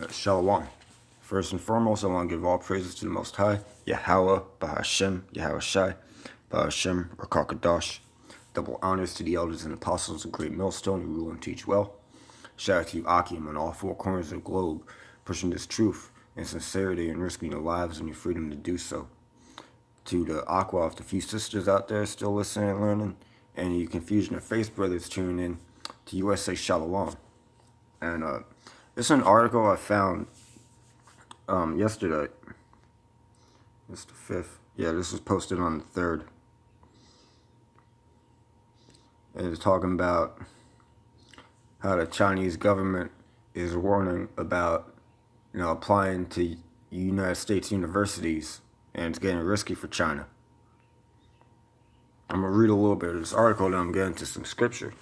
Shalom. First and foremost, I want to give all praises to the Most High, Yahweh, Bahashem, Yahweh Shai, Bahashem, Rakakadash. Double honors to the elders and apostles of Great Millstone who rule and teach well. Shout out to you, Akim, on all four corners of the globe, pushing this truth and sincerity and risking your lives and your freedom to do so. To the Aqua, the few sisters out there still listening and learning, and you Confusion of Faith brothers tuning in to USA Shalom. And this is an article I found yesterday. It's the 5th. Yeah, this was posted on the 3rd. And it's talking about how the Chinese government is warning about, applying to United States universities, and it's getting risky for China. I'm going to read a little bit of this article, then I'm getting to some scripture.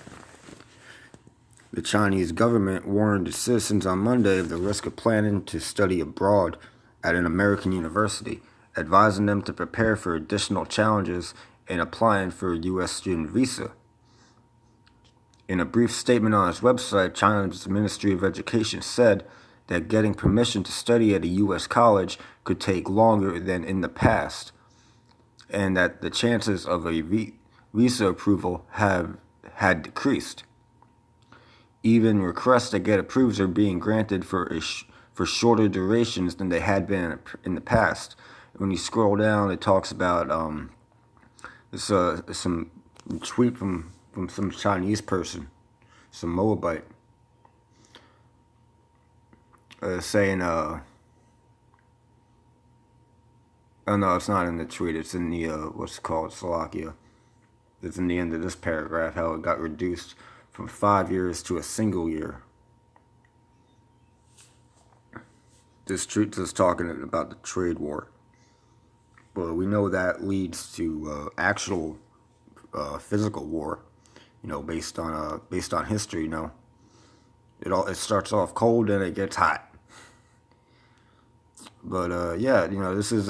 The Chinese government warned its citizens on Monday of the risk of planning to study abroad at an American university, advising them to prepare for additional challenges in applying for a U.S. student visa. In a brief statement on its website, China's Ministry of Education said that getting permission to study at a U.S. college could take longer than in the past, and that the chances of a visa approval had decreased. Even requests that get approved are being granted for shorter durations than they had been in the past. When you scroll down, it talks about some tweet from some Chinese person, some Moabite, saying, oh no, it's not in the tweet, it's in the, what's it called, Slovakia. It's in the end of this paragraph, how it got reduced from 5 years to a single year. This tweet is talking about the trade war. But we know that leads to actual physical war, based on history, It starts off cold and it gets hot. But this is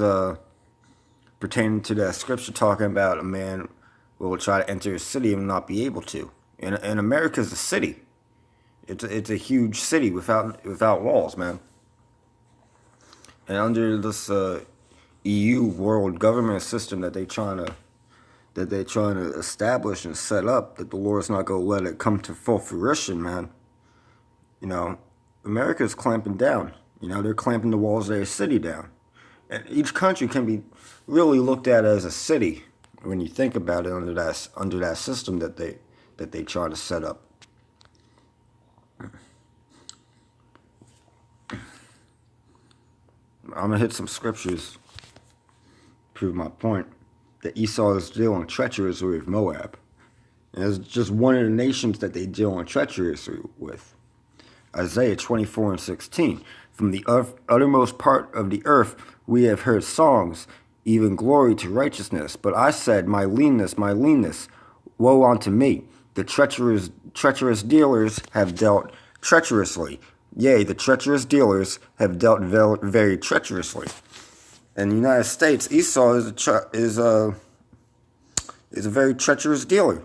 pertaining to that scripture talking about a man will try to enter a city and not be able to. And America's a city. It's a huge city without walls, man. And under this EU world government system that they're trying to establish and set up, that the Lord's not gonna let it come to full fruition, man. America's clamping down. They're clamping the walls of their city down. And each country can be really looked at as a city when you think about it under that system that they try to set up. I'm gonna hit some scriptures to prove my point that Esau is dealing treacherously with Moab. And it's just one of the nations that they deal treacherously with. Isaiah 24:16. From the uttermost part of the earth we have heard songs, even glory to righteousness. But I said, my leanness, woe unto me. The treacherous dealers have dealt treacherously. Yea, the treacherous dealers have dealt very treacherously. In the United States, Esau is a very treacherous dealer.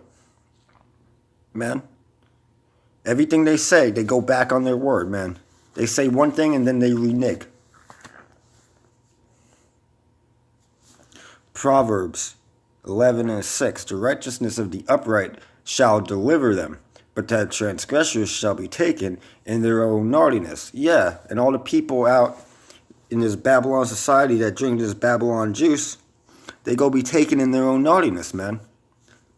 Man. Everything they say, they go back on their word, man. They say one thing and then they renege. Proverbs 11:6. The righteousness of the upright shall deliver them, but that transgressors shall be taken in their own naughtiness. Yeah, and all the people out in this Babylon society that drink this Babylon juice, they go be taken in their own naughtiness, man.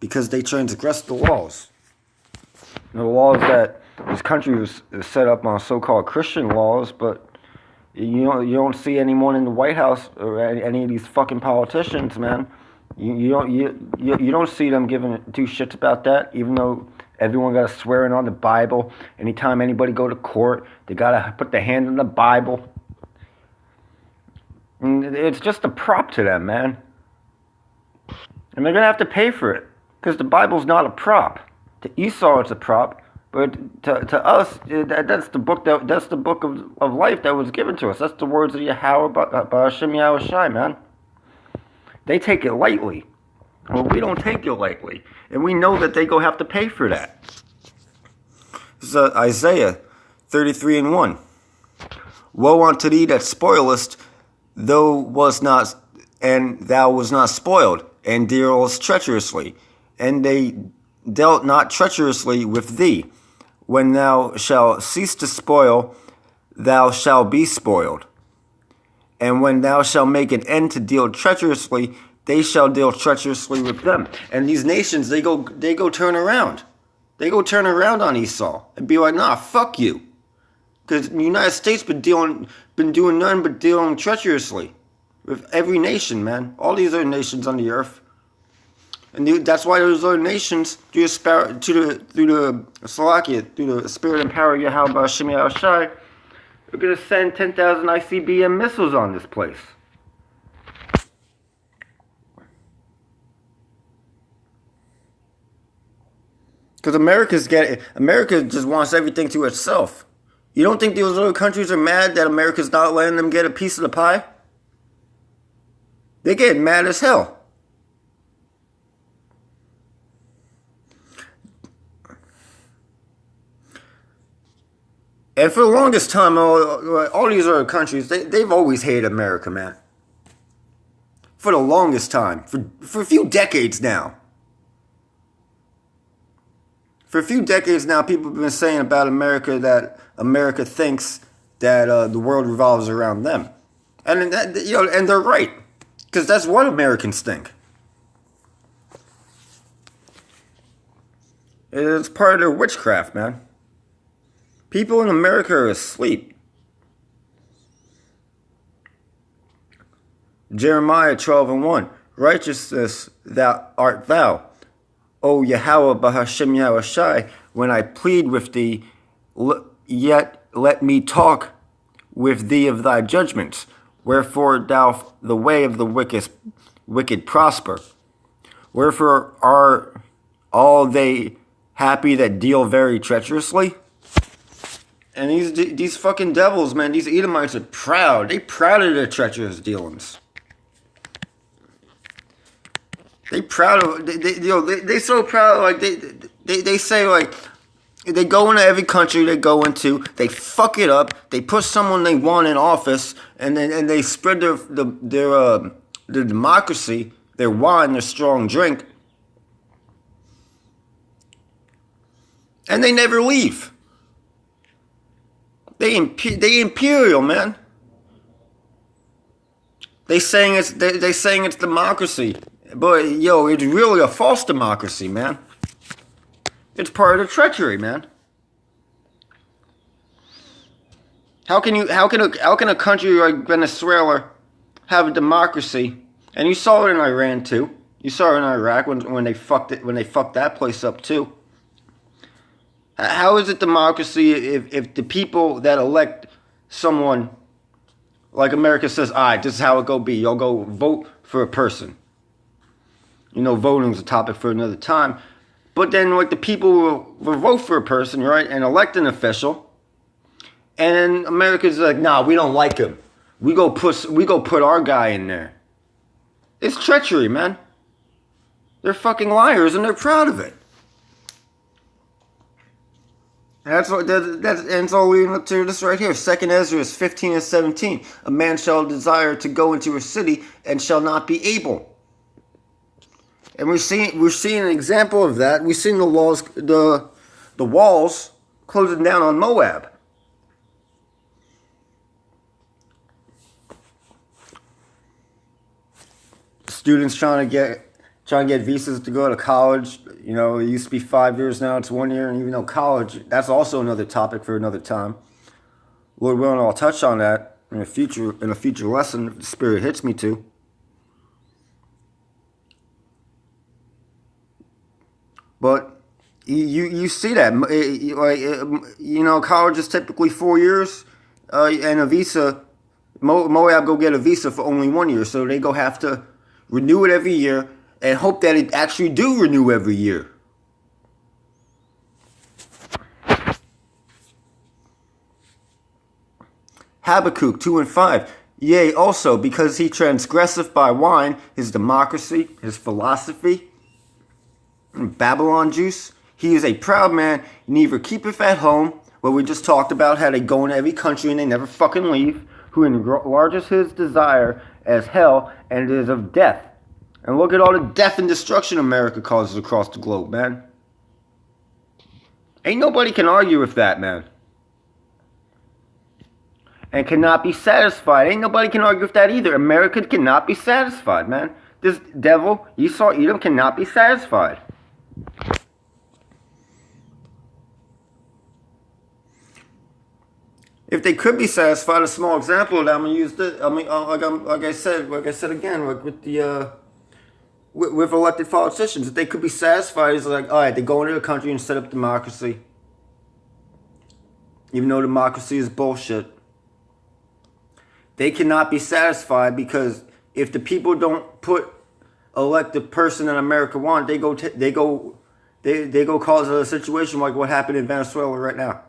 Because they transgress the laws. The laws that this country was set up on so-called Christian laws, but you don't see anyone in the White House or any of these fucking politicians, man. You don't see them giving two shits about that, even though everyone got to swearing on the Bible. Anytime anybody go to court, they gotta put their hand on the Bible. And it's just a prop to them, man. And they're gonna have to pay for it because the Bible's not a prop. To Esau, it's a prop, but to us, that's the book of life that was given to us. That's the words of Yahweh, Bahashem Yahweh Shai, man. They take it lightly. Well, we don't take it lightly, and we know that they go have to pay for that. This is Isaiah 33:1. Woe unto thee that spoilest, thou was not, and thou was not spoiled, and dealest treacherously, and they dealt not treacherously with thee. When thou shalt cease to spoil, thou shalt be spoiled. And when thou shalt make an end to deal treacherously, they shall deal treacherously with them. And these nations, they go turn around. They go turn around on Esau and be like, nah, fuck you. Because the United States been doing nothing but dealing treacherously with every nation, man. All these other nations on the earth. And that's why those other nations, through the spirit and power of Yahweh Hashem Yahushai, are going to send 10,000 ICBM missiles on this place. Because America just wants everything to itself. You don't think those other countries are mad that America's not letting them get a piece of the pie? They get mad as hell. And for the longest time, all these other countries, they've always hated America, man. For the longest time. For a few decades now. For a few decades now, people have been saying about America that America thinks that the world revolves around them. And and they're right. Because that's what Americans think. It's part of their witchcraft, man. People in America are asleep. Jeremiah 12:1. Righteousness art thou, O Yahweh Bahashem Yahushai, when I plead with thee, yet let me talk with thee of thy judgments. Wherefore doth the way of the wicked prosper? Wherefore are all they happy that deal very treacherously? And these fucking devils, man, these Edomites are proud. They proud of their treacherous dealings. They so proud, like they say, like, they go into every country they go into, they fuck it up, they put someone they want in office, and they spread their democracy, their wine, their strong drink, and they never leave. They imperial, man. They saying it's democracy, but it's really a false democracy, man. It's part of the treachery, man. How can a country like Venezuela have a democracy? And you saw it in Iran too. You saw it in Iraq when they fucked that place up too. How is it democracy if the people that elect someone, like America says, all right, this is how it go be. You'll go vote for a person. Voting's a topic for another time. But then, like, the people will vote for a person, right, and elect an official. And then America's like, nah, we don't like him. We go put our guy in there. It's treachery, man. They're fucking liars, and they're proud of it. And it's all leading up to this right here. 2 Ezra 15:17. A man shall desire to go into a city and shall not be able. And we're seeing an example of that. We've seen the walls closing down on Moab. Students trying to get visas to go to college. It used to be 5 years, now it's 1 year. And even though college, that's also another topic for another time. Lord willing, I'll touch on that in a future lesson if the Spirit hits me to. But you see that, college is typically 4 years, and a visa. Moab go get a visa for only 1 year, so they go have to renew it every year and hope that it actually do renew every year. Habakkuk 2:5. Yea, also because he transgresseth by wine, his democracy, his philosophy. Babylon juice. He is a proud man, neither keepeth at home, what we just talked about, how they go in every country and they never fucking leave, who enlarges his desire as hell and is of death. And look at all the death and destruction America causes across the globe, man. Ain't nobody can argue with that, man. And cannot be satisfied. Ain't nobody can argue with that either. America cannot be satisfied, man. This devil, Esau, Edom, cannot be satisfied. If they could be satisfied, a small example of that, I'm gonna use this. I mean, like I said again, like with the with elected politicians, if they could be satisfied, it's like, all right, they go into the country and set up democracy, even though democracy is bullshit. They cannot be satisfied because if the people don't elect the person that America wants, they go cause a situation like what happened in Venezuela right now.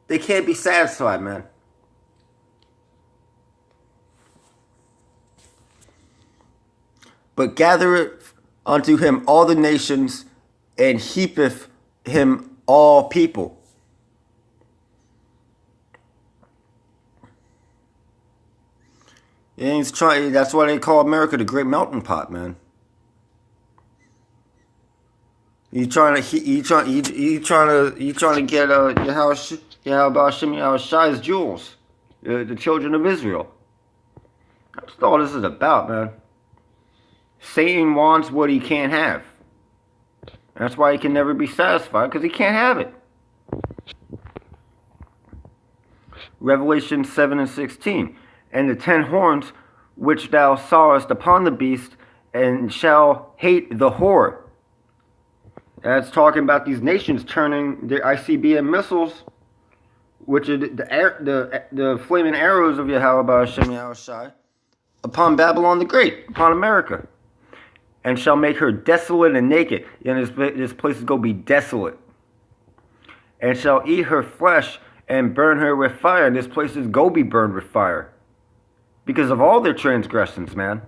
They can't be satisfied, man. But gathereth unto him all the nations, and heapeth him all people. And he's trying. That's why they call America the Great Melting Pot, man. You trying to get Shai's jewels, the children of Israel. That's all this is about, man. Satan wants what he can't have. That's why he can never be satisfied, because he can't have it. Revelation 7:16. And the 10 horns which thou sawest upon the beast, and shall hate the whore. That's talking about these nations turning their ICBM missiles, which are the flaming arrows of Yahweh Hashem Yahushai, upon Babalyon the Great, upon America, and shall make her desolate and naked. And this place is going to be desolate. And shall eat her flesh and burn her with fire. And this place is going to be burned with fire. Because of all their transgressions, man.